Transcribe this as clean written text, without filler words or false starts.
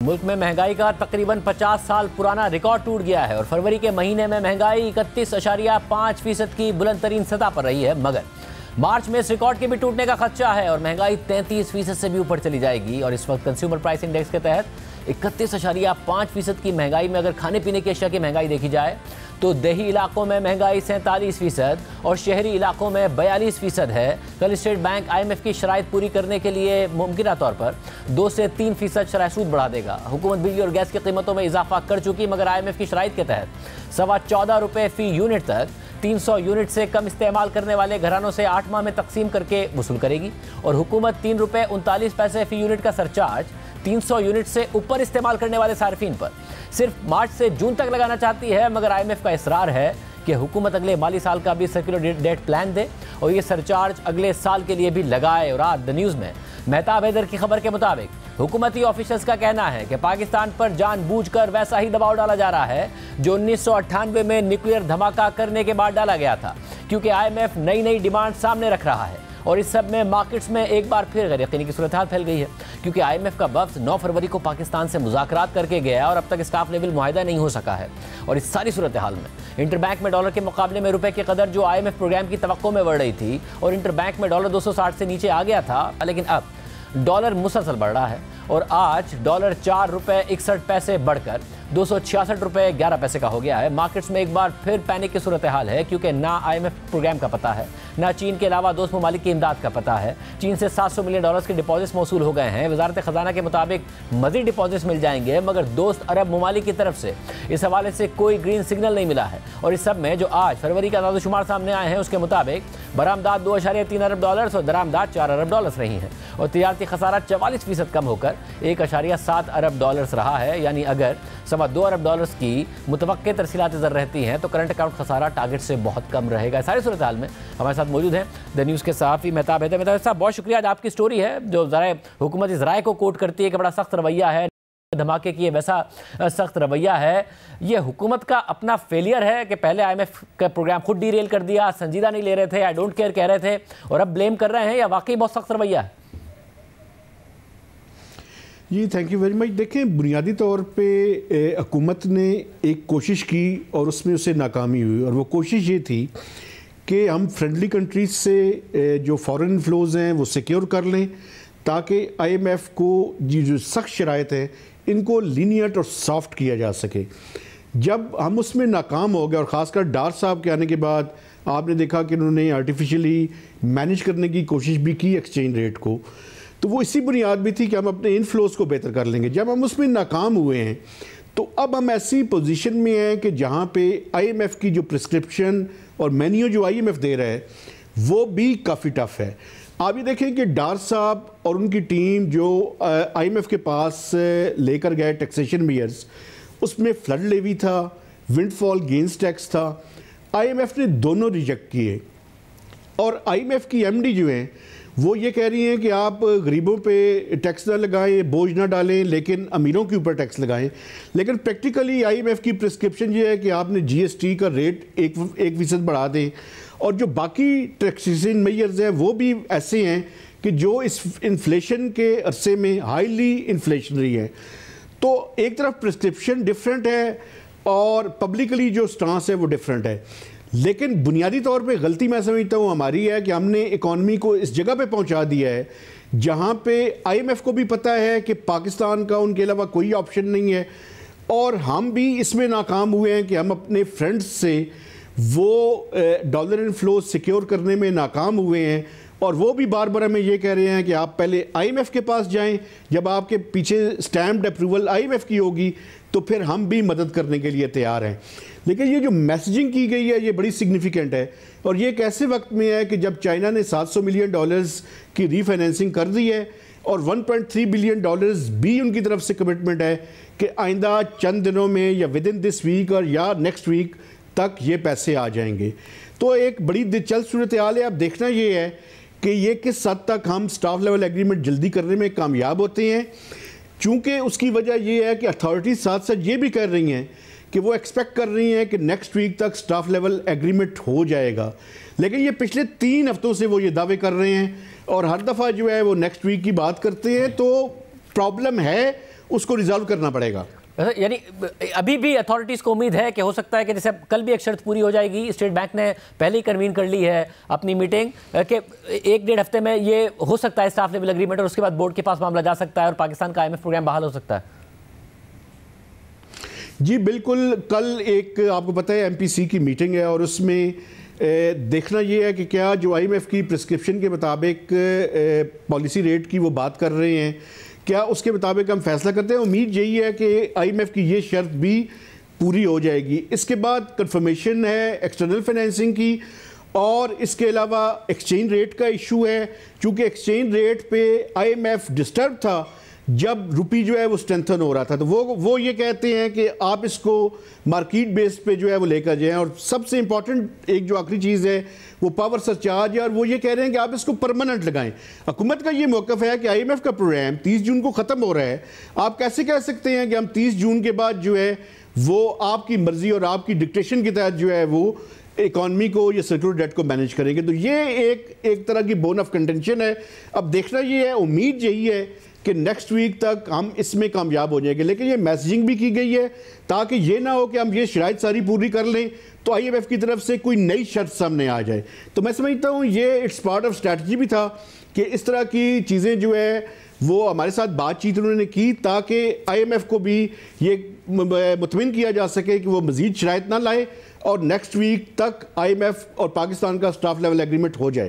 ملک میں مہنگائی کا تقریباً 50 سال پرانا ریکارڈ ٹوٹ گیا ہے اور فروری کے مہینے میں مہنگائی 31.5% کی بلند ترین سطح پر رہی ہے، مگر مارچ میں اس ریکارڈ کے بھی ٹوٹنے کا خدشہ ہے اور مہنگائی 33% سے بھی اوپر چلی جائے گی۔ اور اس وقت کنزیومر پرائس انڈیکس کے تحت 31.5% کی مہنگائی میں اگر کھانے پینے کی اشیاء کی مہنگائی دیکھی جائے تو دیہی علاقوں میں مہنگائی 47% اور شہری علاقوں میں 42% ہے۔ کل اسٹیٹ بینک IMF کی شرائط پوری کرنے کے لیے ممکنہ طور پر 2 سے 3% شرح سود بڑھا دے گا۔ حکومت بجلی اور گیس کی قیمتوں میں اضافہ کر چکی، مگر IMF کی شرائط کے تحت 14.25 روپے فی یونٹ تک 300 یونٹ سے کم استعمال کرنے والے گھرانوں سے 8 ماہ میں تقسیم کر کے وصول کرے گی اور حکومت 3 روپے 39 پیسے فی یونٹ کا سرچارج 300 یونٹ سے اوپر استعمال کرنے والے صارفین پر صرف مارچ سے جون تک لگانا چاہتی ہے، مگر IMF کا اصرار ہے کہ حکومت اگلے مالی سال کا بھی سرکولر ڈیٹ پلان دے اور یہ سرچارج اگلے سال کے لیے بھی لگائے۔ اور آج دی نیوز میں مہتاب حیدر کی خبر کے مطابق حکومتی آفیشلز کا کہنا ہے کہ پاکستان پر جان بوجھ کر ویسا ہی دباؤ ڈالا جا رہا ہے جو 1998 میں نیوکلیئر دھماکہ کرنے کے بعد ڈالا گیا تھا، کیونکہ IMF نئی ڈیمانڈ سامنے رکھ رہا ہے اور اس سب میں مارکیٹس میں ایک بار پھر غیر یقینی کی صورتحال پھیل گئی ہے، کیونکہ IMF کا وفد 9 فروری کو پاکستان سے مذاکرات کر کے گیا اور اب تک اسٹاف لیول معاہدہ نہیں ہو سکا ہے۔ اور اس ساری صورتحال میں انٹر بینک میں ڈالر کے مقابلے میں روپے کی قدر جو IMF پروگرام کی توقع میں بڑھ رہی تھی اور انٹر بینک میں ڈالر 260 سے نیچے آ گیا تھا، لیکن اب ڈالر مسلسل بڑھ رہا ہے اور آج ڈالر 4 روپے 61 پیسے بڑھ کر 266 روپے 11 پیسے کا ہو گیا ہے۔ مارکیٹس میں ایک بار پھر پینک کی صورتحال ہے، کیونکہ نہ IMF پروگرام کا پتہ ہے، نہ چین کے علاوہ دوست ممالک کی امداد کا پتہ ہے۔ چین سے $700 ملین کے ڈپازٹس موصول ہو گئے ہیں۔ وزارت خزانہ کے مطابق مزید ڈپازٹس مل جائیں گے، مگر دوست عرب ممالک کی طرف سے اس حوالے سے کوئی گرین سگنل نہیں ملا ہے۔ اور اس سب میں جو آج فروری کا اعداد و شمار سامنے آئے ہیں، اس کے مطابق برآمدات $2.3 ارب اور درآمدات $4 ارب رہی ہیں اور تجارتی خسارہ 44% کم ہو کر $1.7 ارب رہا ہے، یعنی اگر $2.25 ارب کی متوقع ترسیلات زر رہتی ہیں تو کرنٹ اکاؤنٹ خسارہ ٹارگٹ سے بہت کم رہے گا۔ ساری صورتحال میں ہمارے ساتھ موجود ہیں دی نیوز کے صحافی مہتاب حیدر۔ مہتاب صاحب، بہت شکریہ۔ آج آپ کی سٹوری ہے جو حکومت ذرائع کو کوٹ کرتی ہے کہ بڑا سخت رویہ ہے، دھماکے کی ویسا سخت رویہ ہے، یہ حکومت کا اپنا فیلئر ہے کہ پہلے IMF کا پروگرام خود ڈی ریل کر دیا، سنجیدہ نہیں لے رہے تھے، آئی ڈونٹ کیئر کہہ رہے تھے اور اب بلیم کر رہے ہیں، یا واقعی بہت سخت رویہ ہے؟ جی تھینک یو ویری مچ۔ دیکھیں، بنیادی طور پہ حکومت نے ایک کوشش کی اور اس میں اسے ناکامی ہوئی، اور وہ کوشش یہ تھی کہ ہم فرینڈلی کنٹریز سے جو فورن انفلوز ہیں وہ سیکیور کر لیں تاکہ IMF کو جو سخت شرائط ہیں ان کو لینیئرٹ اور سافٹ کیا جا سکے۔ جب ہم اس میں ناکام ہو گئے اور خاص کر ڈار صاحب کے آنے کے بعد آپ نے دیکھا کہ انہوں نے آرٹیفیشلی مینیج کرنے کی کوشش بھی کی ایکسچینج ریٹ کو، تو وہ اسی بنیاد بھی تھی کہ ہم اپنے انفلوز کو بہتر کر لیں گے۔ جب ہم اس میں ناکام ہوئے ہیں تو اب ہم ایسی پوزیشن میں ہیں کہ جہاں پہ IMF کی جو پرسکرپشن اور مینیو جو IMF دے رہا ہے وہ بھی کافی ٹف ہے۔ آپ یہ دیکھیں کہ ڈار صاحب اور ان کی ٹیم جو IMF کے پاس لے کر گئے ٹیکسیشن میئرز، اس میں فلڈ لیوی تھا، ونڈ فال گینز ٹیکس تھا، IMF نے دونوں ریجیکٹ کیے۔ اور IMF کی MD جو ہیں وہ یہ کہہ رہی ہیں کہ آپ غریبوں پہ ٹیکس نہ لگائیں، بوجھ نہ ڈالیں، لیکن امیروں کے اوپر ٹیکس لگائیں۔ لیکن پریکٹیکلی IMF کی پرسکرپشن یہ ہے کہ آپ نے GST کا ریٹ 1% بڑھا دیں، اور جو باقی ٹیکسیشن میئرز ہیں وہ بھی ایسے ہیں کہ جو اس انفلیشن کے عرصے میں ہائیلی انفلیشنری ہیں۔ تو ایک طرف پرسکرپشن ڈیفرنٹ ہے اور پبلکلی جو سٹانس ہے وہ ڈیفرنٹ ہے، لیکن بنیادی طور پہ غلطی میں سمجھتا ہوں ہماری ہے کہ ہم نے اکانومی کو اس جگہ پہ پہنچا دیا ہے جہاں پہ IMF کو بھی پتہ ہے کہ پاکستان کا ان کے علاوہ کوئی آپشن نہیں ہے، اور ہم بھی اس میں ناکام ہوئے ہیں کہ ہم اپنے فرینڈز سے وہ ڈالر انفلو سیکیور کرنے میں ناکام ہوئے ہیں، اور وہ بھی بار بار ہمیں یہ کہہ رہے ہیں کہ آپ پہلے IMF کے پاس جائیں، جب آپ کے پیچھے سٹیمپڈ اپروول IMF کی ہوگی تو پھر ہم بھی مدد کرنے کے لیے تیار ہیں۔ لیکن یہ جو میسیجنگ کی گئی ہے یہ بڑی سگنیفیکنٹ ہے، اور یہ ایک ایسے وقت میں ہے کہ جب چائنا نے $700 ملین کی ری فائنینسنگ کر دی ہے اور $1.3 بلین بھی ان کی طرف سے کمٹمنٹ ہے کہ آئندہ چند دنوں میں یا ود ان دس ویک اور یا نیکسٹ ویک تک یہ پیسے آ جائیں گے۔ تو ایک بڑی دلچسپ صورتحال ہے۔ اب دیکھنا یہ ہے کہ یہ کس حد تک ہم سٹاف لیول ایگریمنٹ جلدی کرنے میں کامیاب ہوتے ہیں، چونکہ اس کی وجہ یہ ہے کہ اتھارٹیز ساتھ ساتھ یہ بھی کر رہی ہیں کہ وہ ایکسپیکٹ کر رہی ہیں کہ نیکسٹ ویک تک سٹاف لیول ایگریمنٹ ہو جائے گا، لیکن یہ پچھلے 3 ہفتوں سے وہ یہ دعوے کر رہے ہیں اور ہر دفعہ جو ہے وہ نیکسٹ ویک کی بات کرتے ہیں۔ تو پرابلم ہے اس کو ریزالو کرنا پڑے گا. یعنی ابھی بھی اتھارٹیز کو امید ہے کہ ہو سکتا ہے کہ جیسے کل بھی ایک شرط پوری ہو جائے گی, اسٹیٹ بینک نے پہلے ہی کنوین کر لی ہے اپنی میٹنگ کہ 1-1.5 ہفتے میں یہ ہو سکتا ہے اسٹاف لیول اگریمنٹ, اور اس کے بعد بورڈ کے پاس معاملہ جا سکتا ہے اور پاکستان کا IMF پروگرام بحال ہو سکتا ہے. جی بالکل, کل ایک آپ کو پتہ ہے MPC کی میٹنگ ہے, اور اس میں دیکھنا یہ ہے کہ کیا جو IMF کی پرسکرپشن کے مطابق پالیسی ریٹ کی وہ بات کر رہے ہیں, کیا اس کے مطابق ہم فیصلہ کرتے ہیں. امید یہی ہے کہ IMF کی یہ شرط بھی پوری ہو جائے گی. اس کے بعد کنفرمیشن ہے ایکسٹرنل فائنینسنگ کی, اور اس کے علاوہ ایکسچینج ریٹ کا ایشو ہے, چونکہ ایکسچینج ریٹ پہ IMF ڈسٹرب تھا جب روپی جو ہے وہ اسٹرینتھن ہو رہا تھا, تو وہ یہ کہتے ہیں کہ آپ اس کو مارکیٹ بیس پہ جو ہے وہ لے کر جائیں. اور سب سے امپورٹنٹ ایک جو آخری چیز ہے وہ پاور سرچارج ہے, اور وہ یہ کہہ رہے ہیں کہ آپ اس کو پرماننٹ لگائیں. حکومت کا یہ موقف ہے کہ IMF کا پروگرام 30 جون کو ختم ہو رہا ہے, آپ کیسے کہہ سکتے ہیں کہ ہم 30 جون کے بعد جو ہے وہ آپ کی مرضی اور آپ کی ڈکٹیشن کے تحت جو ہے وہ اکانومی کو یا سرکولر ڈیٹ کو مینیج کریں گے. تو یہ ایک طرح کی بون آف کنٹینشن ہے. اب دیکھنا یہ ہے, امید یہی ہے کہ نیکسٹ ویک تک ہم اس میں کامیاب ہو جائیں گے, لیکن یہ میسیجنگ بھی کی گئی ہے تاکہ یہ نہ ہو کہ ہم یہ شرائط ساری پوری کر لیں تو IMF کی طرف سے کوئی نئی شرط سامنے آ جائے. تو میں سمجھتا ہوں یہ اٹس پارٹ آف اسٹریٹجی بھی تھا کہ اس طرح کی چیزیں جو ہے وہ ہمارے ساتھ بات چیت انہوں نے کی تاکہ IMF کو بھی یہ مطمئن کیا جا سکے کہ وہ مزید شرائط نہ لائے اور نیکسٹ ویک تک IMF اور پاکستان کا اسٹاف لیول ایگریمنٹ ہو جائے.